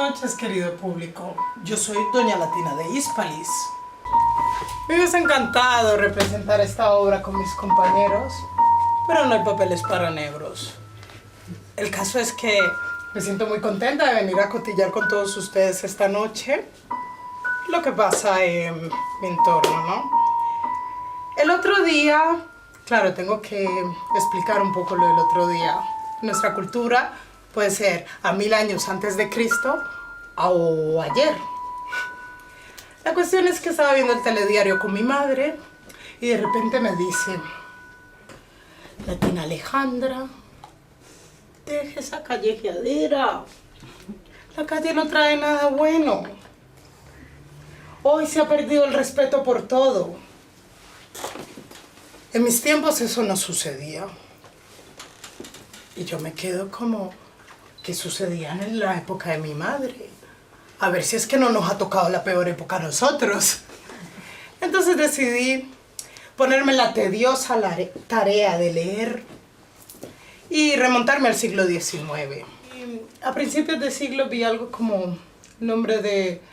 noches, querido público. Yo soy Doña Latina de Hispalis. Me hubiese encantado representar esta obra con mis compañeros, pero no hay papeles para negros. El caso es que me siento muy contenta de venir a cotillar con todos ustedes esta noche lo que pasa en mi entorno, ¿no? El otro día, claro, tengo que explicar un poco lo del otro día. Nuestra cultura puede ser a 1000 años antes de Cristo o ayer. La cuestión es que estaba viendo el telediario con mi madre y de repente me dice: Latina Alejandra, deje esa callejeadera. La calle no trae nada bueno. Hoy se ha perdido el respeto por todo. En mis tiempos eso no sucedía. Y yo me quedo como, ¿qué sucedía en la época de mi madre? A ver si es que no nos ha tocado la peor época a nosotros. Entonces decidí ponerme la tediosa tarea de leer y remontarme al siglo XIX. Y a principios de siglo vi algo como el nombre de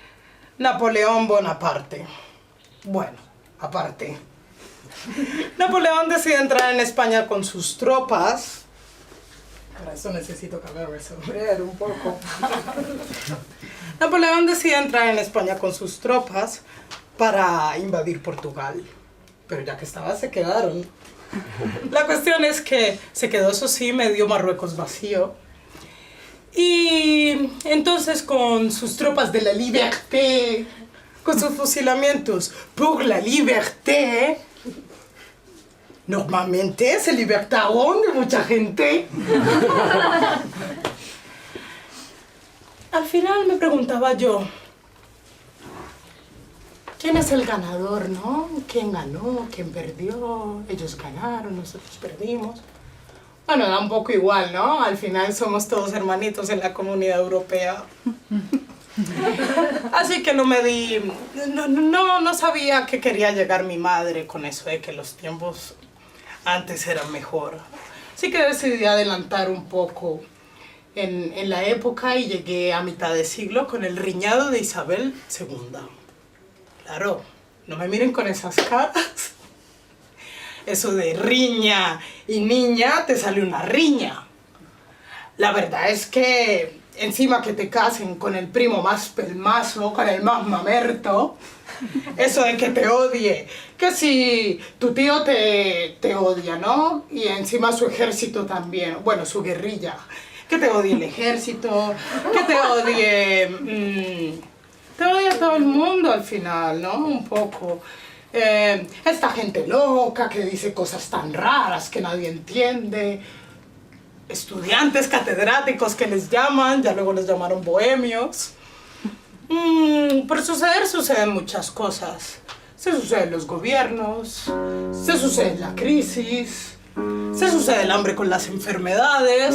Napoleón Bonaparte. Bueno, aparte. Napoleón decide entrar en España con sus tropas. Para eso necesito cambiarme el sombrero un poco. Napoleón decide entrar en España con sus tropas para invadir Portugal. Pero ya que estaba, se quedaron. La cuestión es que se quedó, eso sí, medio Marruecos vacío. Y entonces con sus tropas de la Liberté, con sus fusilamientos pour la Liberté, normalmente se libertaron de mucha gente. Al final me preguntaba yo, ¿quién es el ganador, no? ¿Quién ganó? ¿Quién perdió? Ellos ganaron, nosotros perdimos. Bueno, da un poco igual, ¿no? Al final somos todos hermanitos en la comunidad europea. Así que no sabía qué quería llegar mi madre con eso de que los tiempos antes eran mejor. Así que decidí adelantar un poco en la época y llegué a mitad de siglo con el riñado de Isabel II. Claro, no me miren con esas caras. Eso de riña y niña, te sale una riña. La verdad es que encima que te casen con el primo más pelmazo, con el más mamerto, eso de que te odie, que si tu tío te odia, ¿no? Y encima su ejército también, bueno, su guerrilla, que te odie el ejército, que te odie todo el mundo al final, ¿no? Un poco. Esta gente loca que dice cosas tan raras que nadie entiende. Estudiantes catedráticos que les llaman, ya luego les llamaron bohemios. Por suceden muchas cosas. Se suceden los gobiernos, se sucede la crisis, se sucede el hambre con las enfermedades,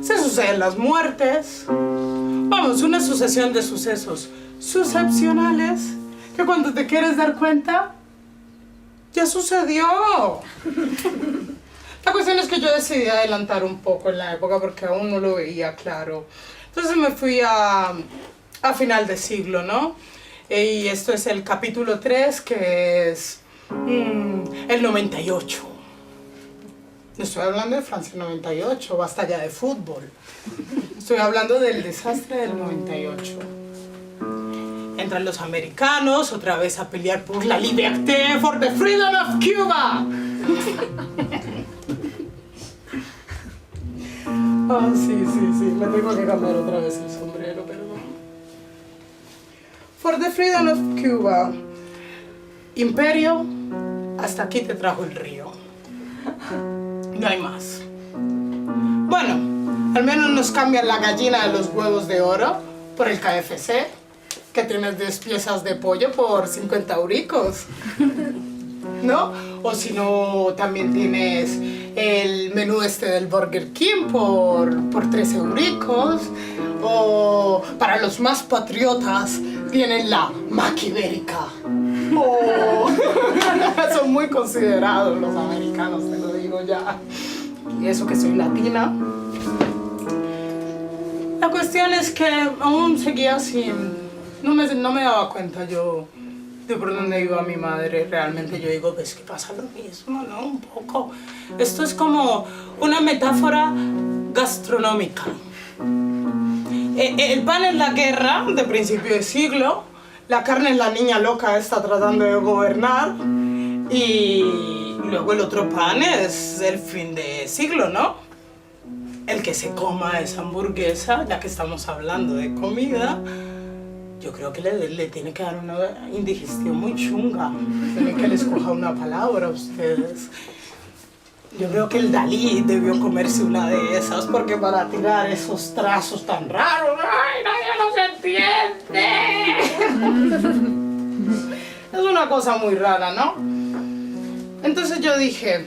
se suceden las muertes. Vamos, una sucesión de sucesos excepcionales que cuando te quieres dar cuenta, ya sucedió. La cuestión es que yo decidí adelantar un poco en la época porque aún no lo veía claro. Entonces me fui a final de siglo, ¿no? Y esto es el capítulo 3, que es el 98. No estoy hablando de Francia 98, basta ya de fútbol. Estoy hablando del desastre del 98. Entran los americanos otra vez a pelear por la liberté, for the freedom of Cuba. Ah, sí, me tengo que cambiar otra vez el sombrero, perdón. For the freedom of Cuba. Imperio, hasta aquí te trajo el río. No hay más. Bueno, al menos nos cambian la gallina de los huevos de oro por el KFC, que tienes 10 piezas de pollo por 50 euricos, ¿no? O si no, también tienes el menú este del Burger King por 3 euricos. O para los más patriotas, tienen la maquibérica. Oh. Son muy considerados los americanos, te lo digo ya. Y eso que soy latina. La cuestión es que aún seguía sin... No me daba cuenta yo de por dónde iba mi madre. Realmente yo digo, ves que pasa lo mismo, ¿no? Un poco. Esto es como una metáfora gastronómica. El pan es la guerra de principio de siglo, la carne es la niña loca está tratando de gobernar y luego el otro pan es el fin de siglo, ¿no? El que se coma esa hamburguesa, ya que estamos hablando de comida, yo creo que le tiene que dar una indigestión muy chunga. Tiene que les coja una palabra a ustedes. Yo creo que el Dalí debió comerse una de esas porque para tirar esos trazos tan raros, ¡ay, nadie los entiende! Es una cosa muy rara, ¿no? Entonces yo dije,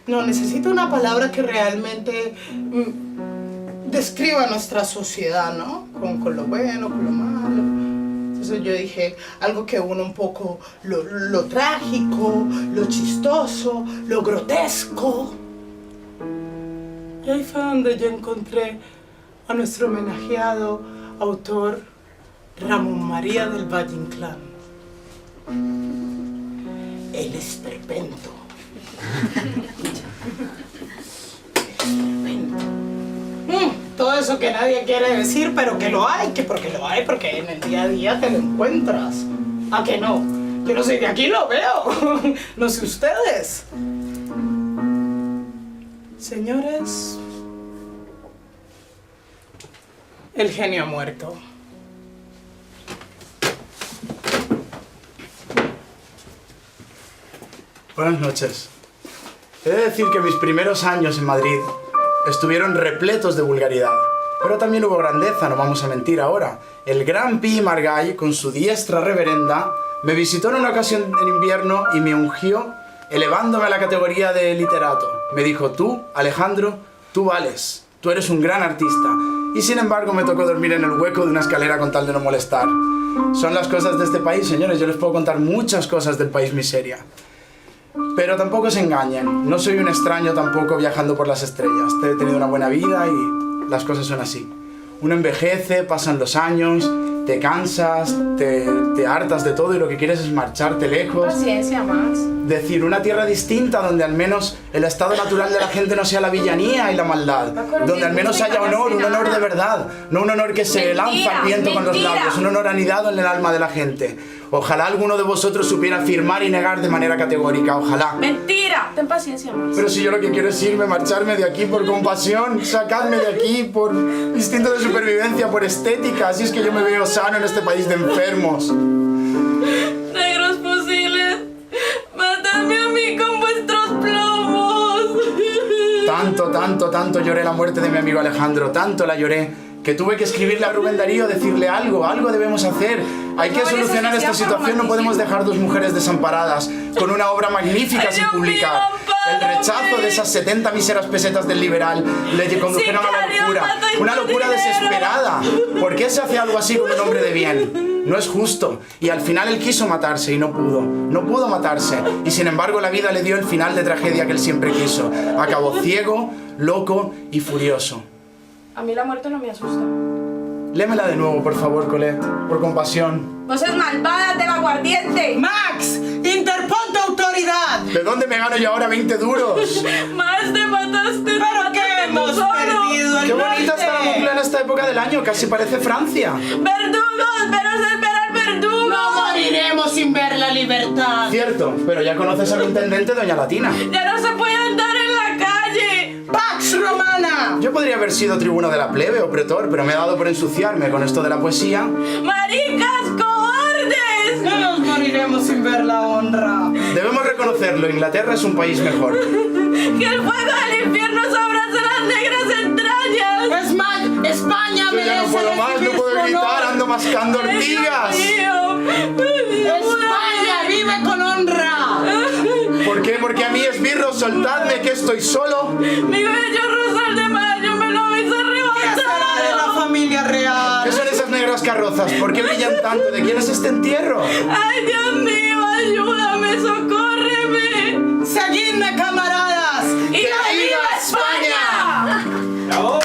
no, necesito una palabra que realmente describa nuestra sociedad, ¿no? Con lo bueno, con lo malo. Entonces yo dije, algo que une un poco lo trágico, lo chistoso, lo grotesco. Y ahí fue donde yo encontré a nuestro homenajeado autor Ramón María del Valle Inclán. El esperpento. Todo eso que nadie quiere decir, pero que lo hay, porque en el día a día te lo encuentras. ¿A que no? Yo no sé, de aquí lo veo. No sé ustedes. Señores, el genio ha muerto. Buenas noches. He de decir que mis primeros años en Madrid estuvieron repletos de vulgaridad. Pero también hubo grandeza, no vamos a mentir ahora. El gran Pi Margall, con su diestra reverenda, me visitó en una ocasión en invierno y me ungió, elevándome a la categoría de literato. Me dijo, tú, Alejandro, tú vales, tú eres un gran artista. Y sin embargo me tocó dormir en el hueco de una escalera con tal de no molestar. Son las cosas de este país, señores. Yo les puedo contar muchas cosas del país miseria. Pero tampoco se engañen, no soy un extraño tampoco viajando por las estrellas. He tenido una buena vida y las cosas son así. Uno envejece, pasan los años, te cansas, te hartas de todo y lo que quieres es marcharte lejos. Paciencia, Max. Decir, una tierra distinta donde al menos el estado natural de la gente no sea la villanía y la maldad. Donde al menos haya honor, un honor de verdad. No un honor que se lanza al viento con los labios, un honor anidado en el alma de la gente. Ojalá alguno de vosotros supiera afirmar y negar de manera categórica, ojalá. ¡Mentira! Ten paciencia, Max. Pero si yo lo que quiero es irme, marcharme de aquí por compasión, sacadme de aquí por instinto de supervivencia, por estética, así es que yo me veo sano en este país de enfermos. Negros fusiles, matadme a mí con vuestros plomos. Tanto lloré la muerte de mi amigo Alejandro, tanto la lloré, que tuve que escribirle a Rubén Darío, decirle algo debemos hacer. Hay que solucionar esta situación, no podemos dejar dos mujeres desamparadas con una obra magnífica sin publicar. El rechazo de esas 70 míseras pesetas del liberal le condujeron a la locura, una locura desesperada. ¿Por qué se hace algo así con un hombre de bien? No es justo. Y al final él quiso matarse y no pudo matarse. Y sin embargo la vida le dio el final de tragedia que él siempre quiso. Acabó ciego, loco y furioso. A mí la muerte no me asusta. Lémela de nuevo, por favor, Colette, por compasión. ¡Vos es malvada del aguardiente! ¡Max! ¡Interponte autoridad! ¿De dónde me gano yo ahora 20 duros? ¡Max, te mataste! ¿Pero qué hemos perdido el ¡Qué bonita norte! está la Moncloa en esta época del año! Casi parece Francia. ¡Verdugos! ¡Pero se espera el verdugo! ¡No moriremos sin ver la libertad! Cierto, pero ya conoces al intendente, doña Latina. ¡Ya no se puede andar en la calle! ¡Pax Romana! Yo podría haber sido tribuno de la plebe o pretor, pero me he dado por ensuciarme con esto de la poesía. ¡Maricas, cobardes! No nos moriremos sin ver la honra. Debemos reconocerlo, Inglaterra es un país mejor. ¡Que el fuego del infierno se abrace las negras entrañas! Es más, España Yo ya no puedo más, no puedo gritar, ando mascando ortigas. ¡Ay, Dios mío! España vive con honra. ¿Por qué? Porque a mí, esbirros, soltadme que estoy solo. ¡Mi bello rosal de mayo me lo habéis ¿Qué será de la arrebatado! familia real? ¿Qué son esas negras carrozas? ¿Por qué brillan tanto? ¿De quién es este entierro? ¡Ay, Dios mío! ¡Ayúdame! ¡Socórreme! ¡Seguidme, camaradas! ¡Y la viva España! ¡Bravo!